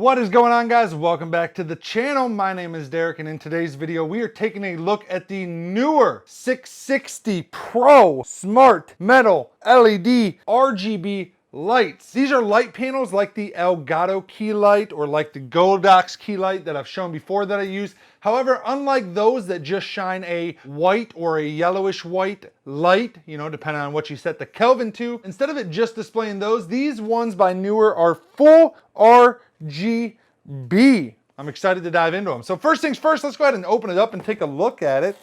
What is going on, guys? Welcome back to the channel. My name is Derek, and in today's video we are taking a look at the Neewer 660 Pro Smart Metal LED RGB lights. These are light panels like the Elgato key light or like the Godox key light that I've shown before that I use. However, unlike those that just shine a white or a yellowish white light, depending on what you set the Kelvin to, instead of it just displaying those, these ones by Neewer are full RGB. I'm excited to dive into them. So first things first, let's go ahead and open it up and take a look at it.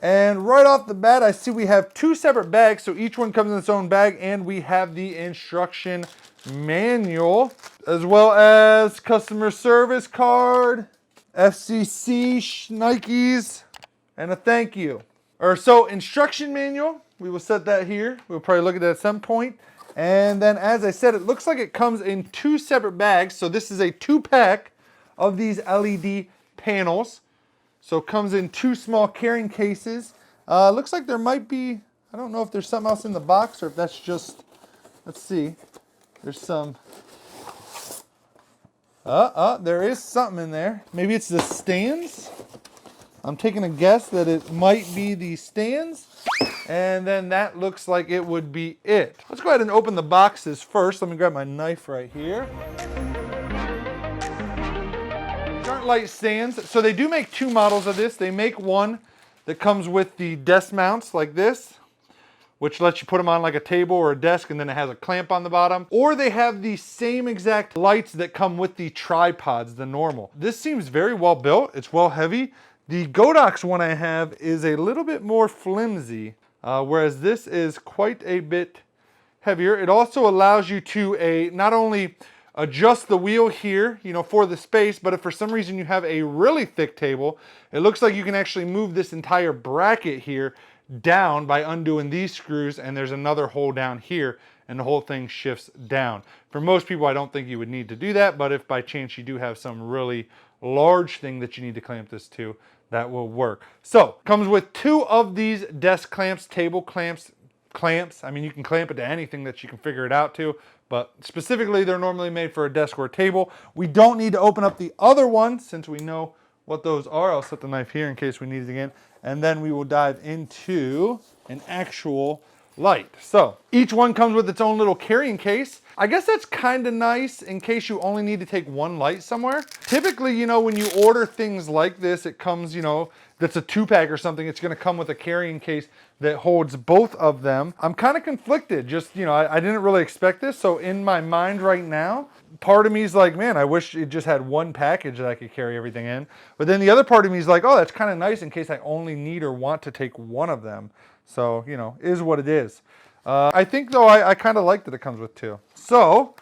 And right off the bat, I see we have two separate bags, so each one comes in its own bag, and we have the instruction manual, as well as customer service card, FCC, Nikes, and a thank you. So instruction manual, we will set that here. We'll probably look at that at some point. And then, as I said, it looks like it comes in two separate bags. So this is a 2-pack of these LED panels. So it comes in two small carrying cases. Looks like there might be, I don't know if there's something else in the box or if that's just, let's see. There's some, there is something in there. Maybe it's the stands. I'm taking a guess that it might be the stands. And then that looks like it would be it. Let's go ahead and open the boxes first. Let me grab my knife right here. These aren't light stands. So they do make two models of this. They make one that comes with the desk mounts like this, which lets you put them on like a table or a desk, and then it has a clamp on the bottom. Or they have the same exact lights that come with the tripods, the normal. This seems very well built. It's well heavy. The Godox one I have is a little bit more flimsy, whereas this is quite a bit heavier. It also allows you to not only adjust the wheel here, for the space, but if for some reason you have a really thick table, it looks like you can actually move this entire bracket here down by undoing these screws, and there's another hole down here, and the whole thing shifts down. For most people, I don't think you would need to do that, but if by chance you do have some really large thing that you need to clamp this to, that will work. So, comes with two of these desk clamps, table clamps. I mean, you can clamp it to anything that you can figure it out to, but specifically they're normally made for a desk or a table. We don't need to open up the other one since we know what those are. I'll set the knife here in case we need it again. And then we will dive into an actual light. So each one comes with its own little carrying case. I guess that's kind of nice in case you only need to take one light somewhere. Typically, when you order things like this, it comes, that's a 2-pack or something. It's going to come with a carrying case that holds both of them. I'm kind of conflicted. Just, I didn't really expect this. So in my mind right now, part of me is like, man, I wish it just had one package that I could carry everything in. But then the other part of me is like, oh, that's kind of nice in case I only need or want to take one of them. So, is what it is. I think, though, I kind of like that it comes with two. So,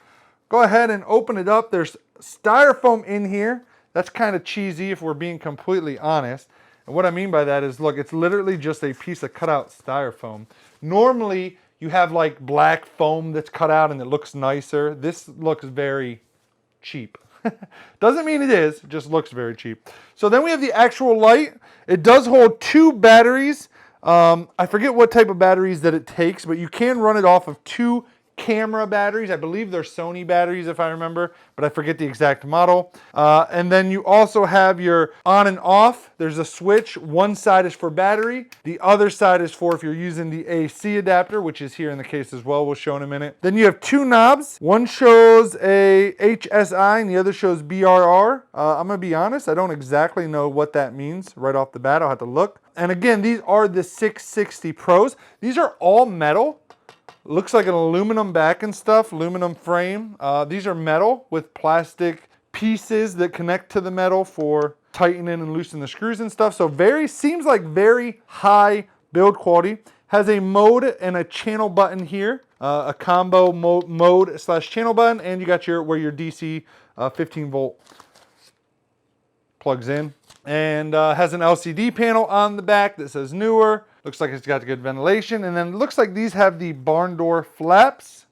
go ahead and open it up. There's styrofoam in here. That's kind of cheesy if we're being completely honest. And what I mean by that is, look, it's literally just a piece of cutout styrofoam. Normally, you have like black foam that's cut out and it looks nicer. This looks very cheap. Doesn't mean it is, it just looks very cheap. So then we have the actual light. It does hold two batteries. I forget what type of batteries that it takes, but you can run it off of two camera batteries. I believe they're Sony batteries if I remember, but I forget the exact model. And then you also have your on and off. There's a switch. One side is for battery. The other side is for if you're using the AC adapter, which is here in the case as well. We'll show in a minute. Then you have two knobs. One shows a HSI and the other shows BRR. I'm gonna be honest, I don't exactly know what that means right off the bat. I'll have to look. And again, these are the 660 Pros. These are all metal. Looks like an aluminum back and stuff, aluminum frame. These are metal with plastic pieces that connect to the metal for tightening and loosening the screws and stuff. So seems like very high build quality. Has a mode and a channel button here, a combo mode / channel button, and you got where your DC 15 volt plugs in. And has an LCD panel on the back that says Neewer. Looks like it's got good ventilation. And then it looks like these have the barn door flaps.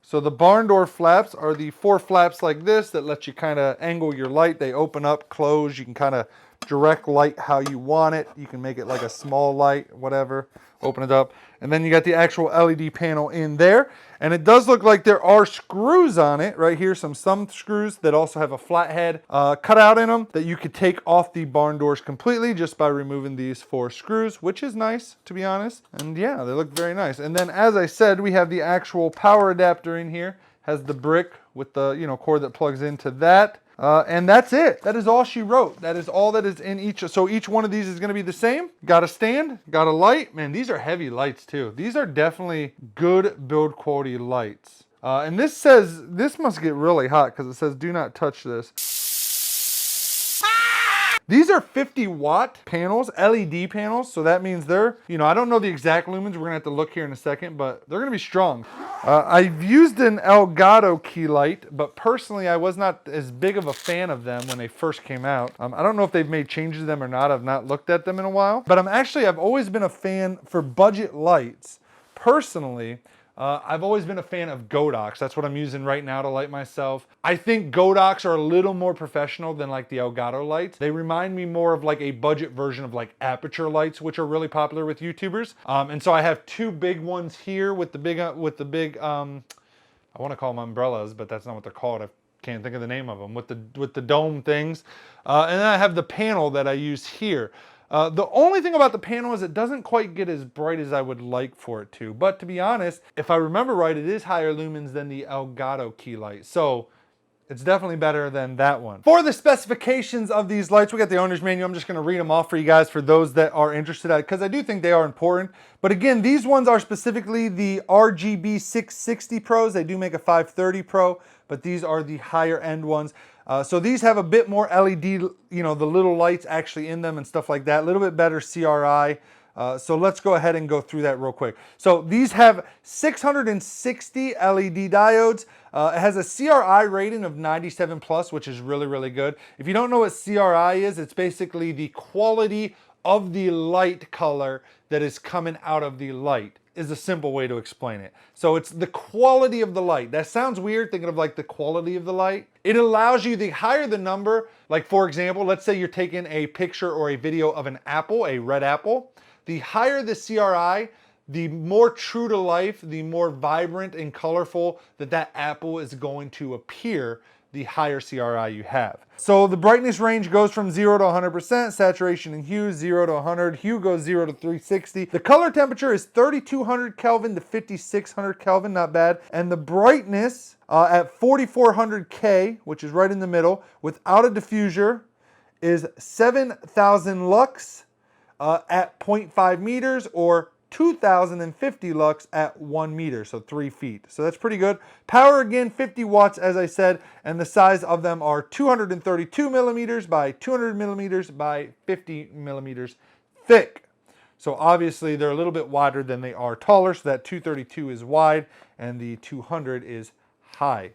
So the barn door flaps are the 4 flaps like this that let you kind of angle your light. They open up, close. You can kind of direct light how you want it. You can make it like a small light, whatever. Open it up. And then you got the actual LED panel in there. And it does look like there are screws on it right here. Some screws that also have a flathead cut out in them that you could take off the barn doors completely just by removing these 4 screws, which is nice, to be honest. And yeah, they look very nice. And then, as I said, we have the actual power adapter in here. Has the brick with the cord that plugs into that. And that's it. That is all she wrote. That is all that is in each. So each one of these is going to be the same. Got a stand, got a light. Man, these are heavy lights too. These are definitely good build quality lights. And this says, this must get really hot because it says do not touch this. These are 50-watt panels, LED panels, so that means they're, I don't know the exact lumens, we're gonna have to look here in a second, but they're gonna be strong. I've used an Elgato key light, but personally I was not as big of a fan of them when they first came out. I don't know if they've made changes to them or not, I've not looked at them in a while, but I've always been a fan for budget lights. Personally, I've always been a fan of Godox. That's what I'm using right now to light myself. I think Godox are a little more professional than like the Elgato lights. They remind me more of like a budget version of like aperture lights, which are really popular with YouTubers. And so I have 2 big ones here with the big, I want to call them umbrellas, but that's not what they're called. I can't think of the name of them, with the dome things. And then I have the panel that I use here. The only thing about the panel is it doesn't quite get as bright as I would like for it to. But to be honest, if I remember right, it is higher lumens than the Elgato key light. So it's definitely better than that one. For the specifications of these lights, we got the owner's manual. I'm just going to read them off for you guys for those that are interested, because I do think they are important. But again, these ones are specifically the RGB 660 Pros. They do make a 530 Pro, but these are the higher end ones. So these have a bit more LED, the little lights actually in them and stuff like that. A little bit better CRI. So let's go ahead and go through that real quick. So these have 660 LED diodes. It has a CRI rating of 97 plus, which is really, really good. If you don't know what CRI is, it's basically the quality of the light color that is coming out of the light, is a simple way to explain it. So it's the quality of the light. That sounds weird, thinking of like the quality of the light. It allows you, the higher the number, like for example, let's say you're taking a picture or a video of an apple, a red apple. The higher the CRI, the more true to life, the more vibrant and colorful that apple is going to appear, the higher CRI you have. So the brightness range goes from 0 to 100%, saturation and hue 0 to 100, hue goes 0 to 360. The color temperature is 3200 Kelvin to 5600 Kelvin, not bad. And the brightness at 4400 K, which is right in the middle, without a diffuser, is 7000 lux at 0.5 meters, or 2050 lux at 1 meter, so 3 feet. So that's pretty good. Power, again, 50 watts, as I said, and the size of them are 232 millimeters by 200 millimeters by 50 millimeters thick. So obviously they're a little bit wider than they are taller, so that 232 is wide and the 200 is high.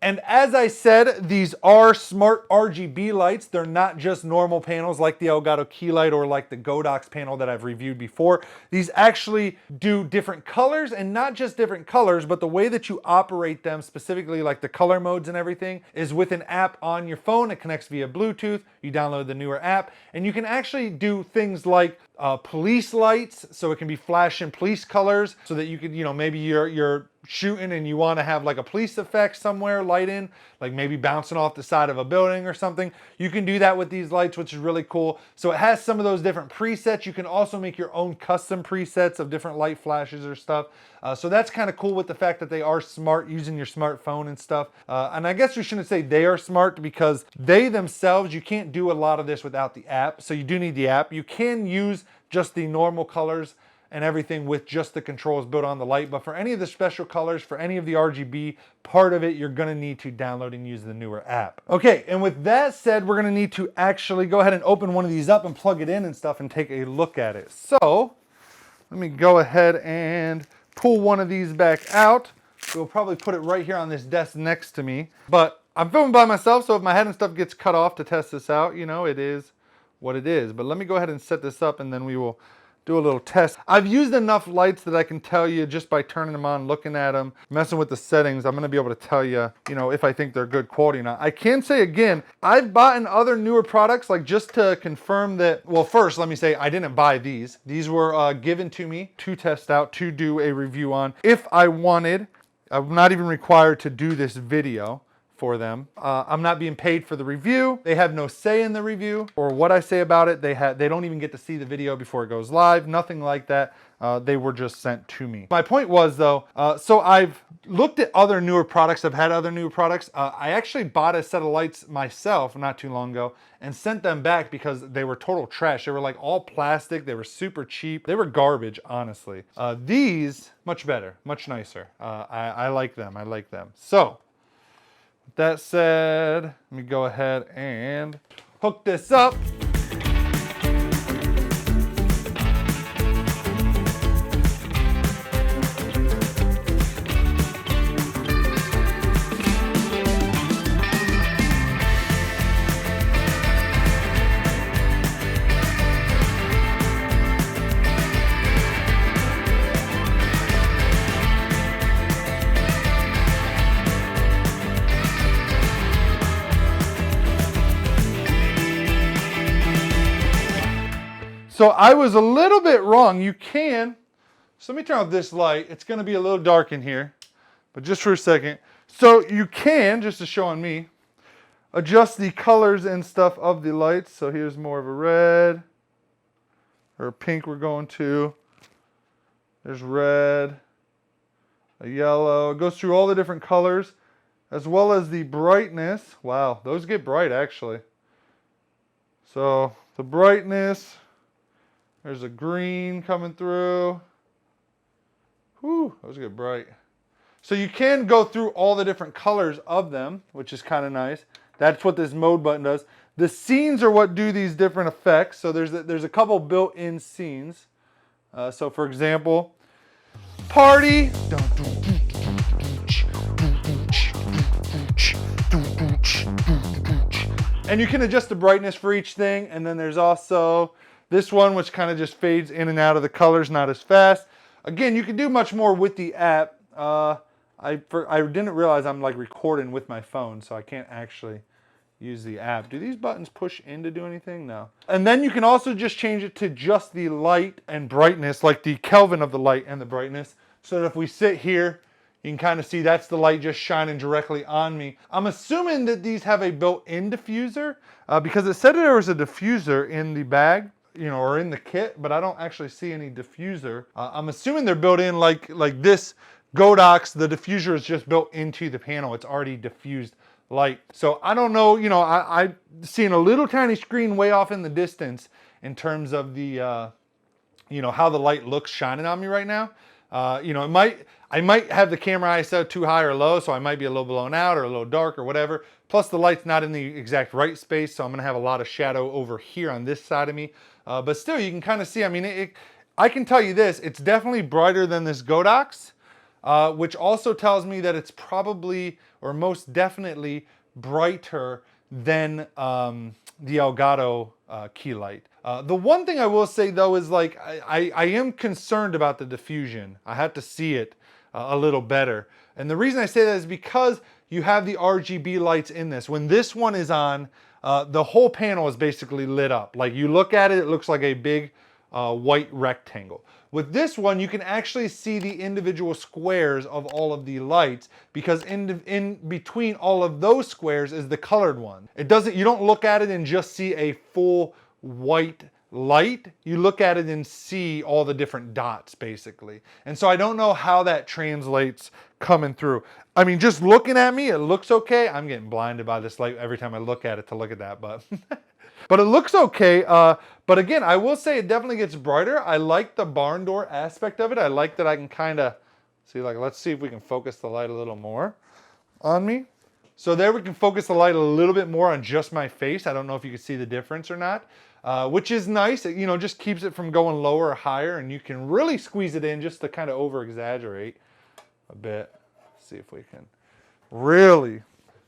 And as I said, these are smart RGB lights. They're not just normal panels like the Elgato key light or like the Godox panel that I've reviewed before. These actually do different colors, and not just different colors, but the way that you operate them, specifically like the color modes and everything, is with an app on your phone. It connects via Bluetooth. You download the Neewer app, and you can actually do things like police lights, so it can be flashing police colors, so that you could, maybe you're shooting and you want to have like a police effect somewhere, light in, like maybe bouncing off the side of a building or something. You can do that with these lights, which is really cool. So it has some of those different presets. You can also make your own custom presets of different light flashes or stuff. So that's kind of cool with the fact that they are smart, using your smartphone and stuff. And I guess we shouldn't say they are smart, because they themselves, you can't do a lot of this without the app. So you do need the app. You can use just the normal colors and everything with just the controls built on the light. But for any of the special colors, for any of the RGB part of it, you're gonna need to download and use the Neewer app. Okay, and with that said, we're gonna need to actually go ahead and open one of these up and plug it in and stuff and take a look at it. So let me go ahead and pull one of these back out. We'll probably put it right here on this desk next to me. But I'm filming by myself, so if my head and stuff gets cut off to test this out, it is what it is. But let me go ahead and set this up, and then we will do a little test. I've used enough lights that I can tell you just by turning them on, looking at them, messing with the settings, I'm gonna be able to tell you, you know, if I think they're good quality or not. I can say again, I've bought in other Neewer products, like just to confirm that, well, first, let me say, I didn't buy these. These were given to me to test out, to do a review on. If I wanted, I'm not even required to do this video for them. I'm not being paid for the review. They have no say in the review or what I say about it. They don't even get to see the video before it goes live. Nothing like that. They were just sent to me. My point was though, so I've looked at other Neewer products. I've had other Neewer products. I actually bought a set of lights myself not too long ago and sent them back because they were total trash. They were like all plastic. They were super cheap. They were garbage, honestly. These, much better, much nicer. I like them. I like them. So, with that said, let me go ahead and hook this up. So I was a little bit wrong. You can, so let me turn off this light. It's gonna be a little dark in here, but just for a second. So you can, just to show on me, adjust the colors and stuff of the lights. So here's more of a red, or a pink we're going to. There's red, a yellow. It goes through all the different colors, as well as the brightness. Wow, those get bright actually. So the brightness, there's a green coming through. Whew, those get bright. So you can go through all the different colors of them, which is kind of nice. That's what this mode button does. The scenes are what do these different effects. So there's a couple built-in scenes. So for example, party. And you can adjust the brightness for each thing. And then there's also this one, which kind of just fades in and out of the colors, not as fast. Again, you can do much more with the app. I didn't realize I'm like recording with my phone, so I can't actually use the app. Do these buttons push in to do anything? No. And then you can also just change it to just the light and brightness, like the Kelvin of the light and the brightness, so that if we sit here, you can kind of see that's the light just shining directly on me. I'm assuming that these have a built-in diffuser because it said there was a diffuser in the bag, you know, or in the kit, but I don't actually see any diffuser. I'm assuming they're built in like this Godox. The diffuser is just built into the panel. It's already diffused light. So I don't know, you know, I'm seeing a little tiny screen way off in the distance in terms of the, you know, how the light looks shining on me right now. You know, I might have the camera ISO too high or low, so I might be a little blown out or a little dark or whatever. Plus the light's not in the exact right space, so I'm gonna have a lot of shadow over here on this side of me. But still, you can kind of see, I mean, I can tell you this, it's definitely brighter than this Godox, which also tells me that it's probably, or most definitely, brighter than the Elgato key light. The one thing I will say though is like, I am concerned about the diffusion. I have to see it a little better. And the reason I say that is because you have the RGB lights in this. When this one is on, the whole panel is basically lit up. Like you look at it, it looks like a big white rectangle. With this one, you can actually see the individual squares of all of the lights because in between all of those squares is the colored one. You don't look at it and just see a full white light. You look at it and see all the different dots basically. And so I don't know how that translates coming through. I mean, just looking at me, it looks okay. I'm getting blinded by this light every time I look at it to look at that, but but it looks okay. But again, I will say it definitely gets brighter. I like the barn door aspect of it. I like that I can kind of see, like, let's see if we can focus the light a little more on me. So there we can focus the light a little bit more on just my face. I don't know if you can see the difference or not, which is nice. It, you know, just keeps it from going lower or higher, and you can really squeeze it in just to kind of over exaggerate a bit. Let's see if we can really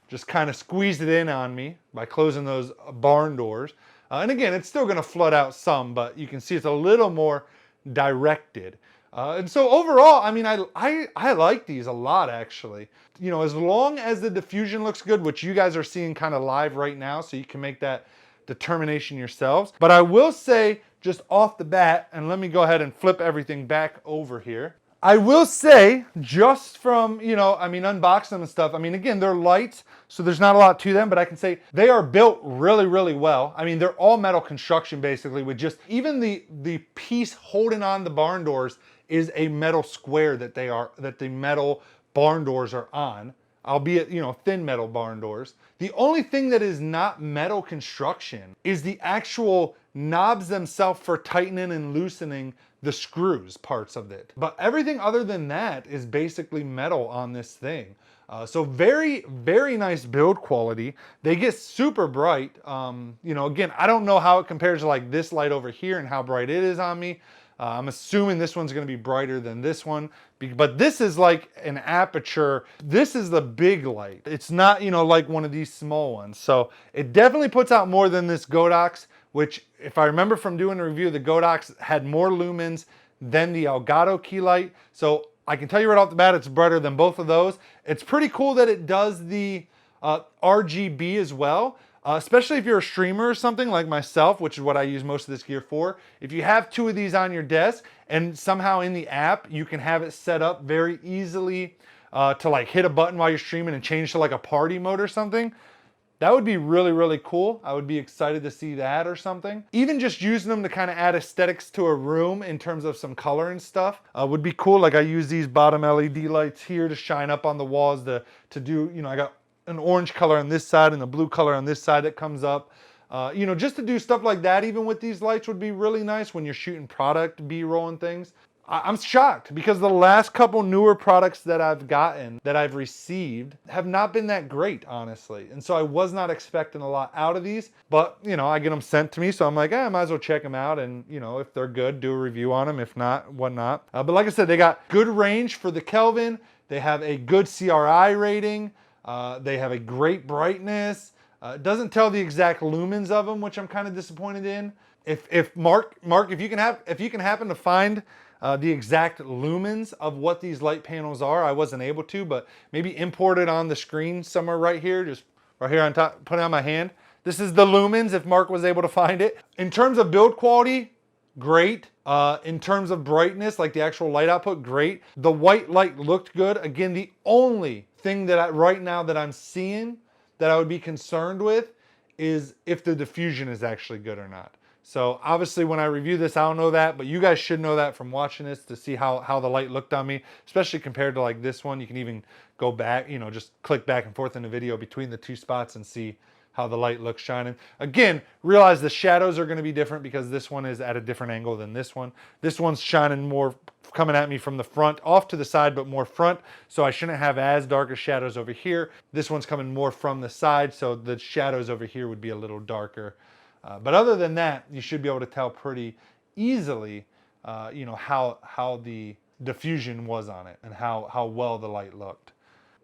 just kind of squeeze it in on me by closing those barn doors. And again, it's still going to flood out some, but you can see it's a little more directed. And so overall, I mean, I like these a lot, actually. You know, as long as the diffusion looks good, which you guys are seeing kind of live right now, so you can make that determination yourselves. But I will say, just off the bat, and let me go ahead and flip everything back over here. I will say, just from, you know, I mean, unboxing them and stuff, I mean, again, they're lights, so there's not a lot to them, but I can say they are built really, really well. I mean, they're all metal construction, basically, with just, even the piece holding on the barn doors is a metal square that the metal barn doors are on, albeit, you know, thin metal barn doors. The only thing that is not metal construction is the actual knobs themselves for tightening and loosening the screws parts of it. But everything other than that is basically metal on this thing. So very, very nice build quality. They get super bright. You know, again, I don't know how it compares to like this light over here and how bright it is on me. I'm assuming this one's gonna be brighter than this one, but this is like an aperture. This is the big light. It's not, you know, like one of these small ones. So it definitely puts out more than this Godox, which if I remember from doing a review, the Godox had more lumens than the Elgato key light. So I can tell you right off the bat, it's brighter than both of those. It's pretty cool that it does the RGB as well. Especially if you're a streamer or something like myself, which is what I use most of this gear for. If you have two of these on your desk and somehow in the app, you can have it set up very easily to like hit a button while you're streaming and change to like a party mode or something. That would be really, really cool. I would be excited to see that or something. Even just using them to kind of add aesthetics to a room in terms of some color and stuff would be cool. Like I use these bottom LED lights here to shine up on the walls to do, you know, I got an orange color on this side and a blue color on this side that comes up. You know, just to do stuff like that, even with these lights, would be really nice when you're shooting product B-roll and things. I'm shocked because the last couple newer products that I've gotten, that I've received, have not been that great, honestly. And so I was not expecting a lot out of these, but you know, I get them sent to me, so I'm like, I might as well check them out, and you know, if they're good, do a review on them. If not, whatnot. But like I said, they got good range for the Kelvin. They have a good CRI rating. They have a great brightness. It doesn't tell the exact lumens of them, which I'm kind of disappointed in. If Mark, if you can happen to find the exact lumens of what these light panels are, I wasn't able to, but maybe import it on the screen somewhere right here, just right here on top, put it on my hand. This is the lumens if Mark was able to find it. In terms of build quality, great. In terms of brightness, like the actual light output, great. The white light looked good. Again, the only thing that right now that I'm seeing that I would be concerned with is if the diffusion is actually good or not. So obviously when I review this, I don't know that, but you guys should know that from watching this to see how the light looked on me, especially compared to like this one. You can even go back, you know, just click back and forth in the video between the two spots and see how the light looks shining. Again, realize the shadows are going to be different because this one is at a different angle than this one. This one's shining more, coming at me from the front, off to the side, but more front. So I shouldn't have as dark as shadows over here. This one's coming more from the side, so the shadows over here would be a little darker. But other than that, you should be able to tell pretty easily, you know, how the diffusion was on it and how well the light looked.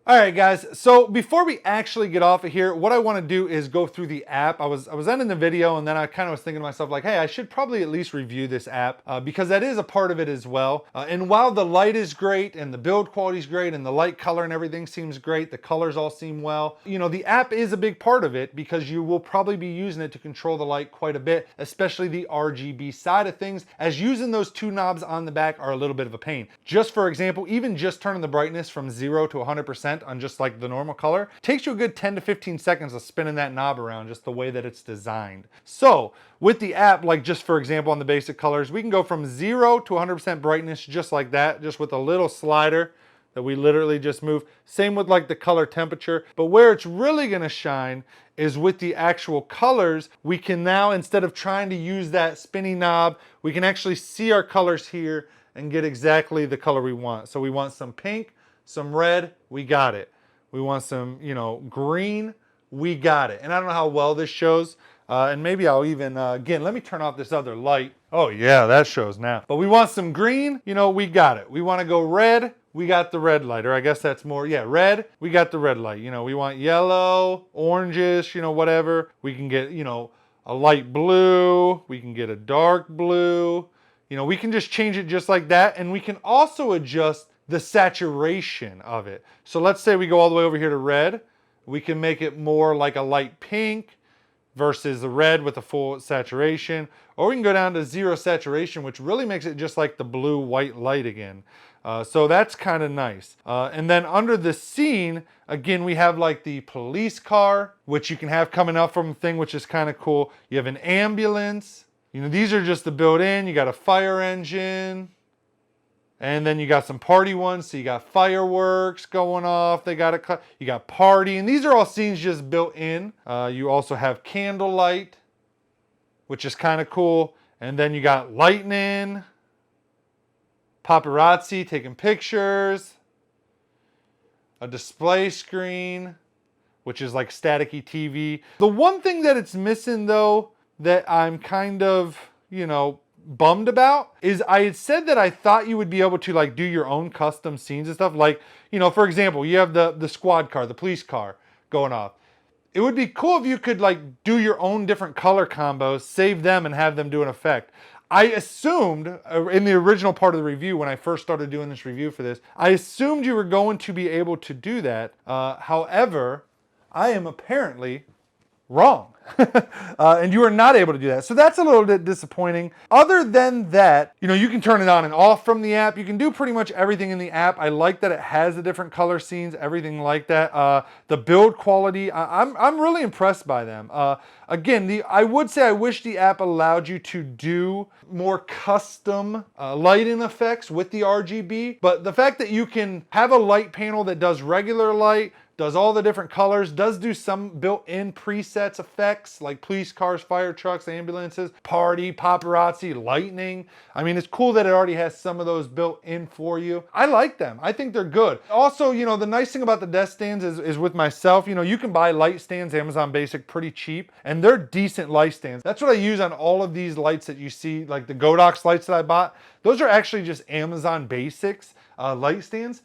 All right, guys, so before we actually get off of here, what I want to do is go through the app. I was ending the video, and then I kind of was thinking to myself, like, hey, I should probably at least review this app because that is a part of it as well. And while the light is great and the build quality is great and the light color and everything seems great, the colors all seem well, you know, the app is a big part of it because you will probably be using it to control the light quite a bit, especially the RGB side of things, as using those two knobs on the back are a little bit of a pain. Just for example, even just turning the brightness from 0 to 100% on just like the normal color takes you a good 10 to 15 seconds of spinning that knob around, just the way that it's designed. So with the app, like just for example on the basic colors, we can go from 0 to 100% brightness just like that, just with a little slider that we literally just move. Same with like the color temperature, but where it's really gonna shine is with the actual colors. We can now, instead of trying to use that spinny knob, we can actually see our colors here and get exactly the color we want. So we want some pink, some red, we got it. We want some, you know, green, we got it. And I don't know how well this shows. And maybe I'll even, again, let me turn off this other light. Oh yeah, that shows now. But we want some green, you know, we got it. We want to go red, we got the red light. Or I guess that's more, yeah, red, we got the red light. You know, we want yellow, orangish, you know, whatever. We can get, you know, a light blue, we can get a dark blue. You know, we can just change it just like that, and we can also adjust the saturation of it. So let's say we go all the way over here to red. We can make it more like a light pink versus the red with a full saturation, or we can go down to 0 saturation, which really makes it just like the blue white light again. So that's kind of nice. And then under the scene, again, we have like the police car, which you can have coming up from a thing, which is kind of cool. You have an ambulance. You know, these are just the built-in. You got a fire engine. And then you got some party ones, so you got fireworks going off. You got party, and these are all scenes just built in. You also have candlelight, which is kind of cool. And then you got lightning, paparazzi taking pictures, a display screen, which is like staticky TV. The one thing that it's missing though, that I'm kind of, you know, bummed about is I had said that I thought you would be able to like do your own custom scenes and stuff. Like, you know, for example, you have the squad car, the police car going off. It would be cool if you could like do your own different color combos, save them and have them do an effect. I assumed in the original part of the review, when I first started doing this review for this, I assumed you were going to be able to do that. However, I am apparently wrong. And you are not able to do that. So that's a little bit disappointing. Other than that, you know, you can turn it on and off from the app. You can do pretty much everything in the app. I like that it has the different color scenes, everything like that. The build quality, I'm really impressed by them. Again, I would say I wish the app allowed you to do more custom lighting effects with the RGB, but the fact that you can have a light panel that does regular light, does all the different colors, does do some built-in presets effects like police cars, fire trucks, ambulances, party, paparazzi, lightning. I mean, it's cool that it already has some of those built in for you. I like them. I think they're good. Also, you know, the nice thing about the desk stands is with myself, you know, you can buy light stands, Amazon Basic, pretty cheap, and they're decent light stands. That's what I use on all of these lights that you see, like the Godox lights that I bought. Those are actually just Amazon Basics light stands.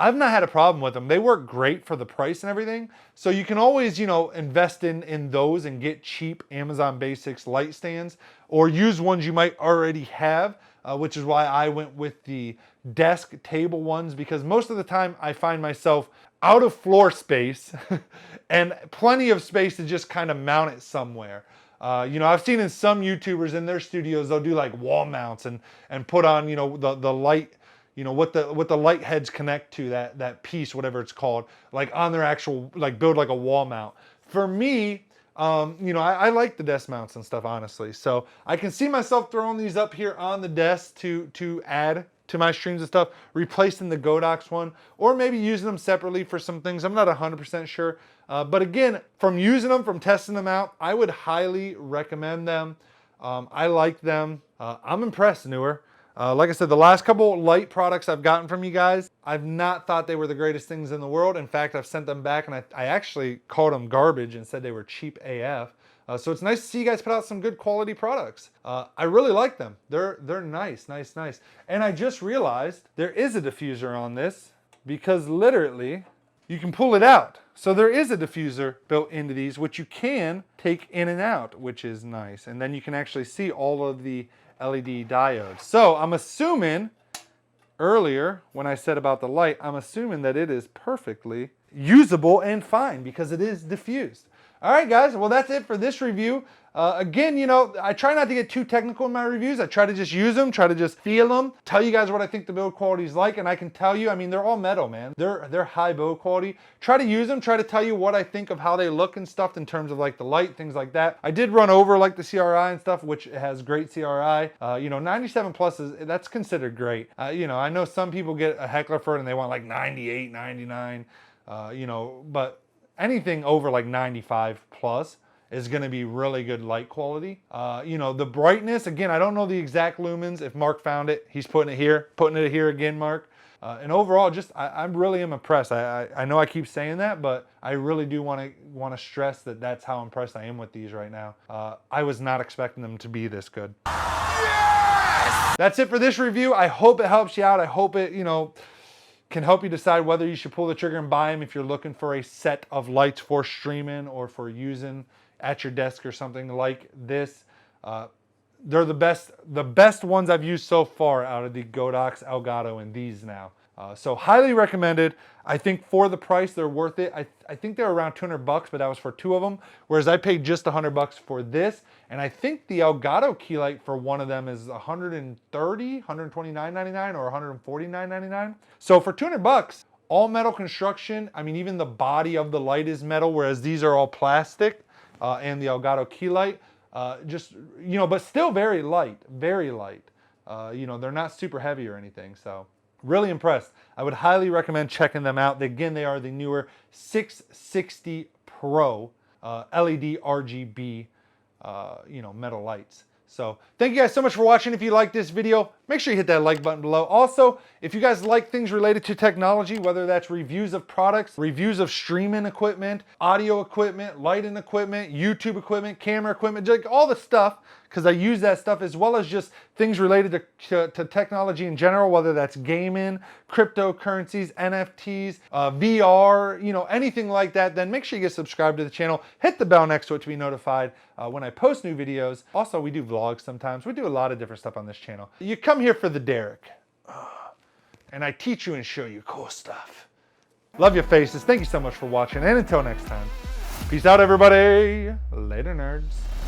I've not had a problem with them. They work great for the price and everything. So you can always, you know, invest in those and get cheap Amazon Basics light stands, or use ones you might already have, which is why I went with the desk table ones, because most of the time I find myself out of floor space and plenty of space to just kind of mount it somewhere. You know, I've seen in some YouTubers in their studios, they'll do like wall mounts and put on, you know, the light, you know, what the light heads connect to, that piece, whatever it's called, like on their actual, like build like a wall mount. For me, you know, I like the desk mounts and stuff, honestly. So I can see myself throwing these up here on the desk to add to my streams and stuff, replacing the Godox one, or maybe using them separately for some things. I'm not 100% sure. But again, from using them, from testing them out, I would highly recommend them. I like them. I'm impressed, Neewer. Like I said, the last couple light products I've gotten from you guys, I've not thought they were the greatest things in the world. In fact, I've sent them back and I actually called them garbage and said they were cheap AF. So it's nice to see you guys put out some good quality products. I really like them. They're nice, nice, nice. And I just realized there is a diffuser on this, because literally you can pull it out. So there is a diffuser built into these, which you can take in and out, which is nice. And then you can actually see all of the LED diodes. So I'm assuming earlier when I said about the light, I'm assuming that it is perfectly usable and fine because it is diffused. All right, guys, well, that's it for this review. Again, you know, I try not to get too technical in my reviews. I try to just use them, try to just feel them, tell you guys what I think the build quality is like, and I can tell you, I mean, they're all metal, man. They're high build quality. Try to use them, try to tell you what I think of how they look and stuff in terms of like the light, things like that. I did run over like the CRI and stuff, which has great CRI. You know, 97 plus that's considered great. You know, I know some people get a heckler for it and they want like 98, 99, you know, but anything over like 95 plus is going to be really good light quality. You know, the brightness, again, I don't know the exact lumens. If Mark found it, he's putting it here again, Mark. And overall, just I really am impressed. I know I keep saying that, but I really do want to stress that that's how impressed I am with these right now. I was not expecting them to be this good. Yes! That's it for this review. I hope it helps you out. I hope it, you know, can help you decide whether you should pull the trigger and buy them if you're looking for a set of lights for streaming or for using at your desk or something like this. They're the best ones I've used so far out of the Godox, Elgato, and these now. So highly recommended. I think for the price, they're worth it. I think they're around 200 bucks, but that was for two of them. Whereas I paid just 100 bucks for this. And I think the Elgato key light for one of them is 130, 129.99 or 149.99. So for 200 bucks, all metal construction. I mean, even the body of the light is metal, whereas these are all plastic, and the Elgato key light. Just, you know, but still very light, very light. You know, they're not super heavy or anything, so really impressed. I would highly recommend checking them out. Again, they are the Neewer 660 Pro LED RGB, you know, metal lights. So thank you guys so much for watching. If you like this video, make sure you hit that like button below. Also, if you guys like things related to technology, whether that's reviews of products, reviews of streaming equipment, audio equipment, lighting equipment, YouTube equipment, camera equipment, like all the stuff, because I use that stuff, as well as just things related to technology in general, whether that's gaming, cryptocurrencies, NFTs, VR, you know, anything like that, then make sure you get subscribed to the channel. Hit the bell next to it to be notified when I post new videos. Also, we do vlogs sometimes. We do a lot of different stuff on this channel. You come here for the Derek, and I teach you and show you cool stuff. Love your faces. Thank you so much for watching, and until next time, peace out, everybody. Later, nerds.